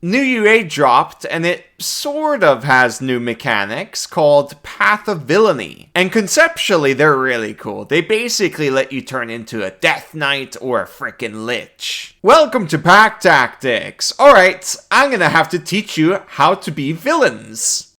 New UA dropped, and it sort of has new mechanics called Path of Villainy. And conceptually, they're really cool. They basically let you turn into a Death Knight or a frickin' Lich. Welcome to Pack Tactics. Alright, I'm gonna have to teach you how to be villains.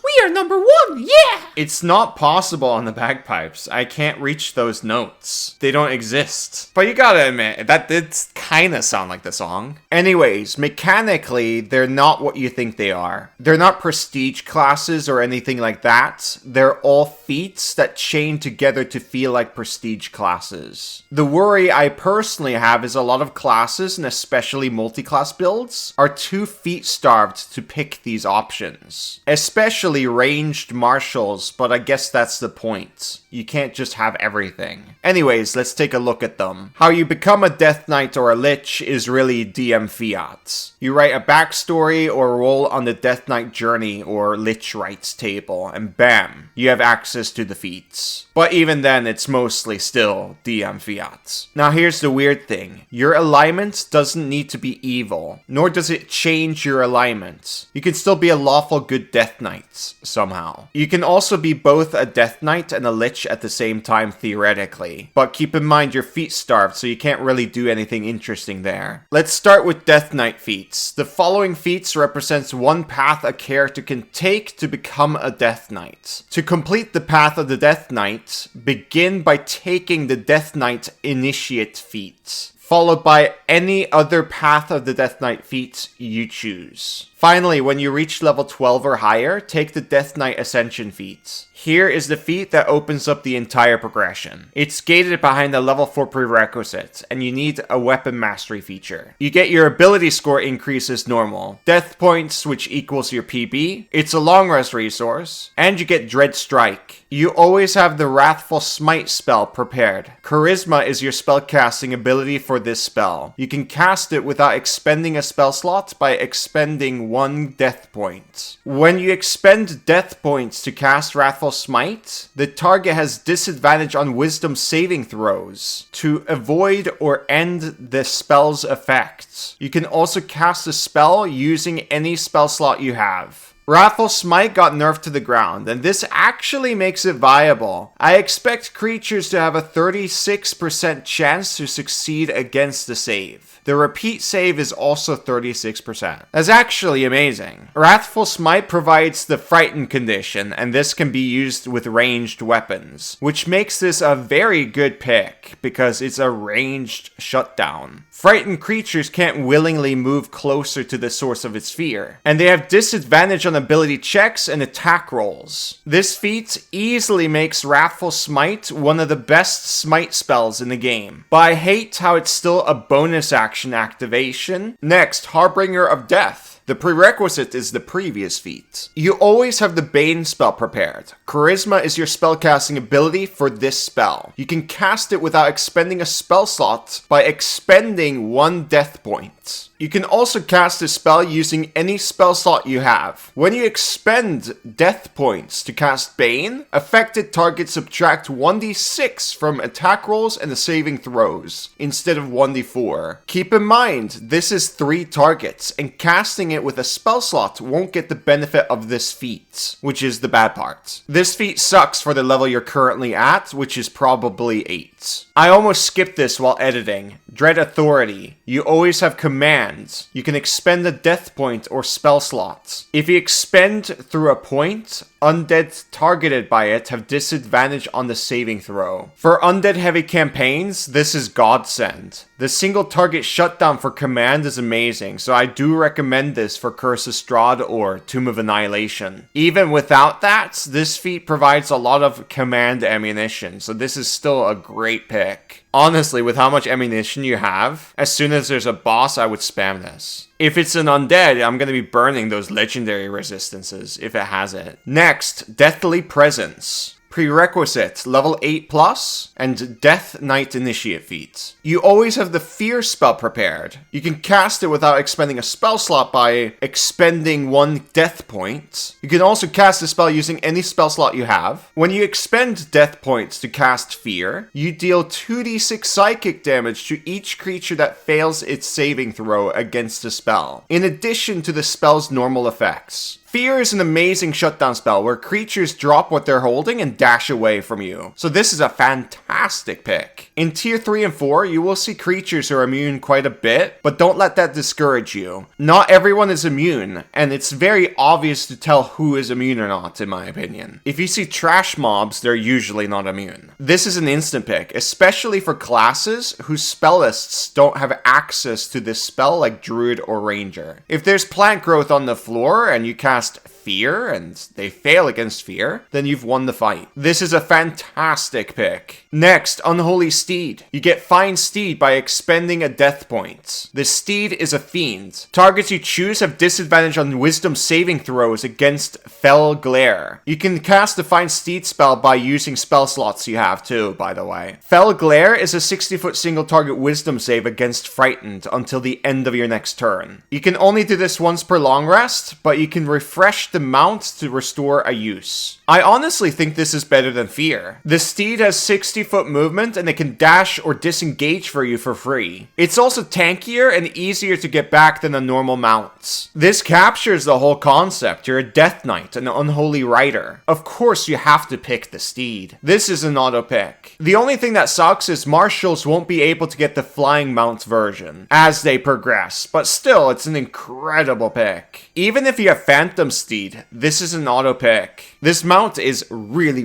We are number 1, yeah! It's not possible on the bagpipes. I can't reach those notes. They don't exist. But you gotta admit, that did kinda sound like the song. Anyways, mechanically, they're not what you think they are. They're not prestige classes or anything like that. They're all feats that chain together to feel like prestige classes. The worry I personally have is a lot of classes, and especially multi-class builds, are too feat starved to pick these options. Especially ranged martials, but I guess that's the point. You can't just have everything. Anyways, let's take a look at them. How you become a Death Knight or a Lich is really DM fiat. You write a backstory or roll on the Death Knight journey or Lich rights table, and bam, you have access to the feats. But even then, it's mostly still DM fiat. Now here's the weird thing. Your alignment doesn't need to be evil, nor does it change your alignment. You can still be a lawful good Death Knight somehow. You can also be both a Death Knight and a Lich at the same time theoretically, but keep in mind you're feat starved, so you can't really do anything interesting there. Let's start with Death Knight feats. The following feats represents one path a character can take to become a Death Knight. To complete the path of the Death Knight, begin by taking the Death Knight Initiate feat, followed by any other path of the Death Knight feat you choose. Finally, when you reach level 12 or higher, take the Death Knight Ascension feat. Here is the feat that opens up the entire progression. It's gated behind the level 4 prerequisite, and you need a weapon mastery feature. You get your ability score increase as normal, death points which equals your PB, it's a long rest resource, and you get Dread Strike. You always have the Wrathful Smite spell prepared. Charisma is your spellcasting ability for this spell. You can cast it without expending a spell slot by expending 1 death point. When you expend death points to cast Wrathful Smite, the target has disadvantage on wisdom saving throws to avoid or end the spell's effects. You can also cast a spell using any spell slot you have. Wrathful Smite got nerfed to the ground, and this actually makes it viable. I expect creatures to have a 36% chance to succeed against the save. The repeat save is also 36%. That's actually amazing. Wrathful Smite provides the Frighten condition, and this can be used with ranged weapons, which makes this a very good pick, because it's a ranged shutdown. Frightened creatures can't willingly move closer to the source of its fear, and they have disadvantage on ability checks and attack rolls. This feat easily makes Wrathful Smite one of the best smite spells in the game, but I hate how it's still a bonus action activation. Next, Harbinger of Death. The prerequisite is the previous feat. You always have the Bane spell prepared. Charisma is your spellcasting ability for this spell. You can cast it without expending a spell slot by expending 1 death point. You can also cast a spell using any spell slot you have. When you expend death points to cast Bane, affected targets subtract 1d6 from attack rolls and the saving throws, instead of 1d4. Keep in mind, this is 3 targets, and casting it with a spell slot won't get the benefit of this feat, which is the bad part. This feat sucks for the level you're currently at, which is probably 8. I almost skipped this while editing. Dread Authority. You always have commands. You can expend a death point or spell slot. If you expend through a point, undead targeted by it have disadvantage on the saving throw. For undead heavy campaigns, this is godsend. The single target shutdown for command is amazing, so I do recommend this for Curse of Strahd or Tomb of Annihilation. Even without that, this feat provides a lot of command ammunition, so this is still a great pick. Honestly, with how much ammunition you have, as soon as there's a boss, I would spam this. If it's an undead, I'm going to be burning those legendary resistances if it has it. Next, Deathly Presence. Prerequisite, level 8 plus, and Death Knight Initiate feat. You always have the Fear spell prepared. You can cast it without expending a spell slot by expending 1 death point. You can also cast the spell using any spell slot you have. When you expend death points to cast Fear, you deal 2d6 psychic damage to each creature that fails its saving throw against the spell, in addition to the spell's normal effects. Fear is an amazing shutdown spell where creatures drop what they're holding and dash away from you. So this is a fantastic pick. In tier 3 and 4, you will see creatures who are immune quite a bit, but don't let that discourage you. Not everyone is immune, and it's very obvious to tell who is immune or not, in my opinion. If you see trash mobs, they're usually not immune. This is an instant pick, especially for classes whose spell lists don't have access to this spell like Druid or Ranger. If there's plant growth on the floor and you cast Fear and they fail against Fear, then you've won the fight. This is a fantastic pick. Next, Unholy Steed. You get Fine Steed by expending a death point. The Steed is a fiend. Targets you choose have disadvantage on wisdom saving throws against Fell Glare. You can cast the Fine Steed spell by using spell slots you have too, by the way. Fell Glare is a 60-foot single target wisdom save against Frightened until the end of your next turn. You can only do this once per long rest, but you can refresh the mount to restore a use. I honestly think this is better than Fear. The Steed has 60-foot movement and it can dash or disengage for you for free. It's also tankier and easier to get back than a normal mount. This captures the whole concept. You're a Death Knight, an Unholy Rider. Of course you have to pick the Steed. This is an auto pick. The only thing that sucks is Marshals won't be able to get the Flying Mount version as they progress, but still, it's an incredible pick. Even if you have Phantom Steed, this is an auto pick. This mount is really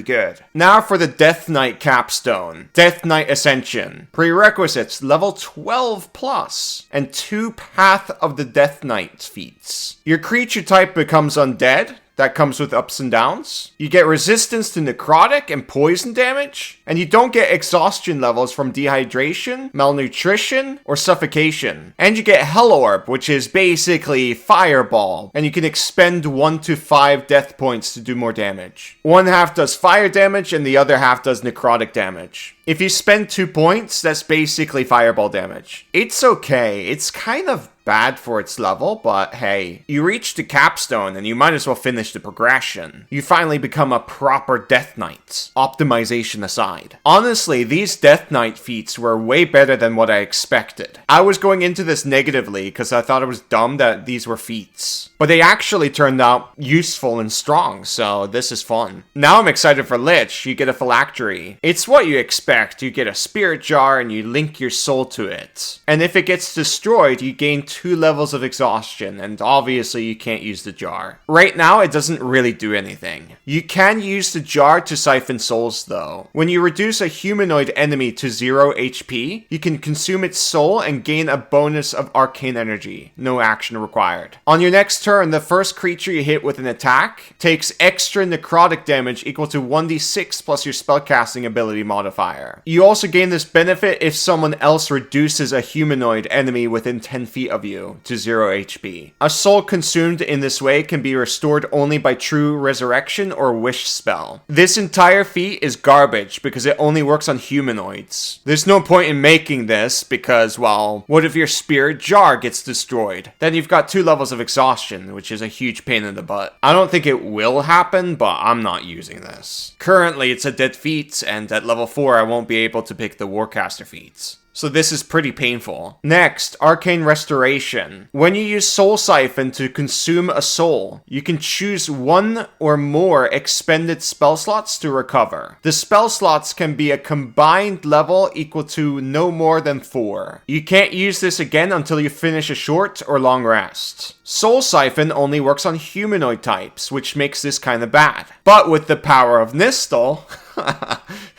good. Now for the Death Knight capstone. Death Knight Ascension. Prerequisites, level 12 plus, and 2 Path of the Death Knight feats. Your creature type becomes undead. That comes with ups and downs. You get resistance to necrotic and poison damage, and you don't get exhaustion levels from dehydration, malnutrition, or suffocation. And you get Hell Orb, which is basically Fireball, and you can expend 1 to 5 death points to do more damage. One half does fire damage, and the other half does necrotic damage. If you spend 2 points, that's basically Fireball damage. It's okay. It's kind of bad for its level, but hey, you reach the capstone and you might as well finish the progression. You finally become a proper Death Knight, optimization aside. Honestly, these Death Knight feats were way better than what I expected. I was going into this negatively because I thought it was dumb that these were feats, but they actually turned out useful and strong, so this is fun. Now I'm excited for Lich. You get a Phylactery. It's what you expect. You get a Spirit Jar and you link your soul to it. And if it gets destroyed, you gain 2 levels of exhaustion, and obviously you can't use the jar. Right now, it doesn't really do anything. You can use the jar to siphon souls though. When you reduce a humanoid enemy to 0 HP, you can consume its soul and gain a bonus of arcane energy. No action required. On your next turn, the first creature you hit with an attack takes extra necrotic damage equal to 1d6 plus your spellcasting ability modifier. You also gain this benefit if someone else reduces a humanoid enemy within 10 feet of you to 0 HP. A soul consumed in this way can be restored only by True Resurrection or Wish spell. This entire feat is garbage because it only works on humanoids. There's no point in making this because, well, what if your Spirit Jar gets destroyed? Then you've got 2 levels of exhaustion, which is a huge pain in the butt. I don't think it will happen, but I'm not using this. Currently, it's a dead feat, and at level 4, I won't be able to pick the Warcaster feats. So this is pretty painful. Next, Arcane Restoration. When you use Soul Siphon to consume a soul, you can choose 1 or more expended spell slots to recover. The spell slots can be a combined level equal to no more than 4. You can't use this again until you finish a short or long rest. Soul Siphon only works on humanoid types, which makes this kinda bad. But with the power of Nistal,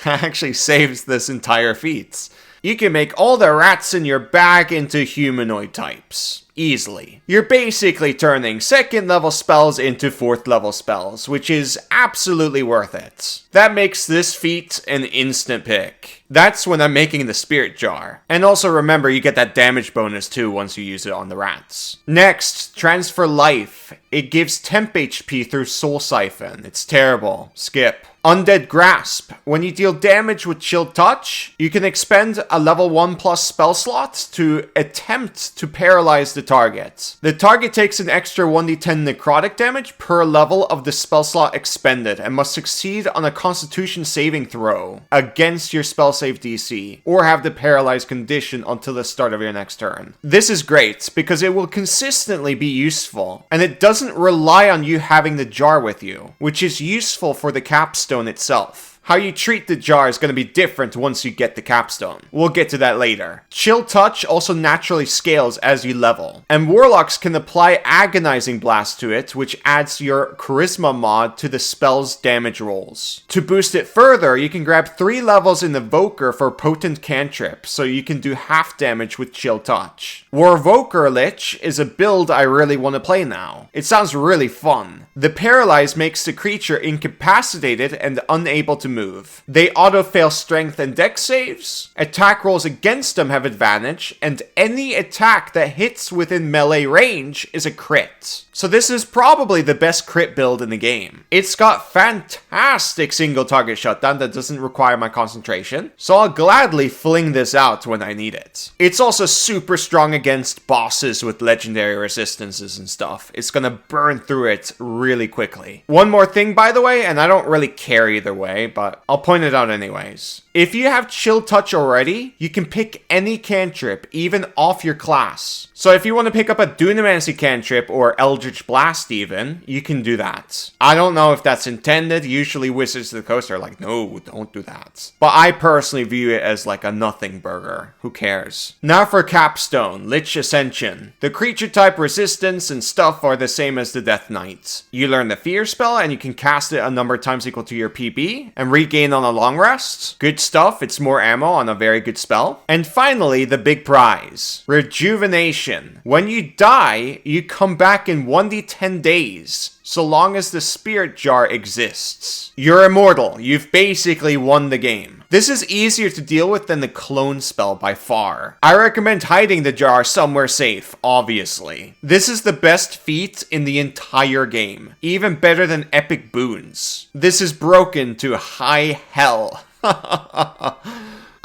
actually saves this entire feat. You can make all the rats in your bag into humanoid types. Easily. You're basically turning 2nd level spells into 4th level spells, which is absolutely worth it. That makes this feat an instant pick. That's when I'm making the Spirit Jar. And also remember, you get that damage bonus too once you use it on the rats. Next, Transfer Life. It gives temp HP through Soul Siphon. It's terrible. Skip. Undead Grasp. When you deal damage with Chill Touch, you can expend a level 1+ spell slot to attempt to paralyze the target. The target takes an extra 1d10 necrotic damage per level of the spell slot expended and must succeed on a Constitution saving throw against your spell save DC, or have the paralyzed condition until the start of your next turn. This is great because it will consistently be useful, and it doesn't rely on you having the jar with you, which is useful for the capstone itself. How you treat the jar is going to be different once you get the capstone. We'll get to that later. Chill Touch also naturally scales as you level, and Warlocks can apply Agonizing Blast to it, which adds your Charisma mod to the spell's damage rolls. To boost it further, you can grab 3 levels in Evoker for Potent Cantrip, so you can do half damage with Chill Touch. Warvoker Lich is a build I really want to play now. It sounds really fun. The Paralyze makes the creature incapacitated and unable to move. They auto-fail strength and dex saves. Attack rolls against them have advantage, and any attack that hits within melee range is a crit. So this is probably the best crit build in the game. It's got fantastic single target shutdown that doesn't require my concentration, so I'll gladly fling this out when I need it. It's also super strong against bosses with legendary resistances and stuff. It's gonna burn through it really quickly. One more thing, by the way, and I don't really care either way, but I'll point it out anyways. If you have Chill Touch already, you can pick any cantrip, even off your class. So if you want to pick up a Dunamancy cantrip or Eldritch Blast even, you can do that. I don't know if that's intended. Usually Wizards of the Coast are like, no, don't do that. But I personally view it as like a nothing burger. Who cares? Now for Capstone, Lich Ascension. The creature type resistance and stuff are the same as the Death Knight. You learn the Fear spell and you can cast it a number of times equal to your PB and regain on a long rest. Good stuff. It's more ammo on a very good spell. And finally, the big prize, Rejuvenation. When you die, you come back in 1d10 days, so long as the Spirit Jar exists. You're immortal. You've basically won the game. This is easier to deal with than the clone spell by far. I recommend hiding the jar somewhere safe, obviously. This is the best feat in the entire game, even better than epic boons. This is broken to high hell.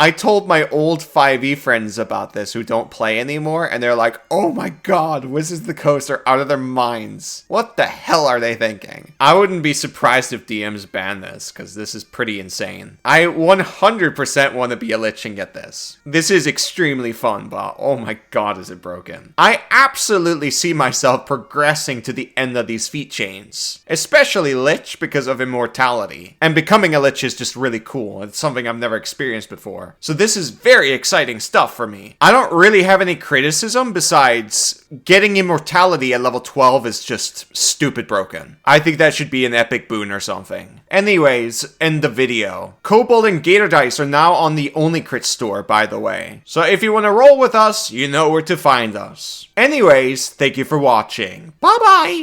I told my old 5e friends about this who don't play anymore, and they're like, oh my god, Wizards of the Coast are out of their minds. What the hell are they thinking? I wouldn't be surprised if DMs ban this, because this is pretty insane. I 100% want to be a Lich and get this. This is extremely fun, but oh my god, is it broken. I absolutely see myself progressing to the end of these feat chains, especially Lich because of immortality. And becoming a Lich is just really cool. It's something I've never experienced before. So this is very exciting stuff for me. I don't really have any criticism besides getting immortality at level 12 is just stupid broken. I think that should be an epic boon or something. Anyways, end the video. Kobold and Gator Dice are now on the Only Crit store, by the way. So if you want to roll with us, you know where to find us. Anyways, thank you for watching. Bye bye!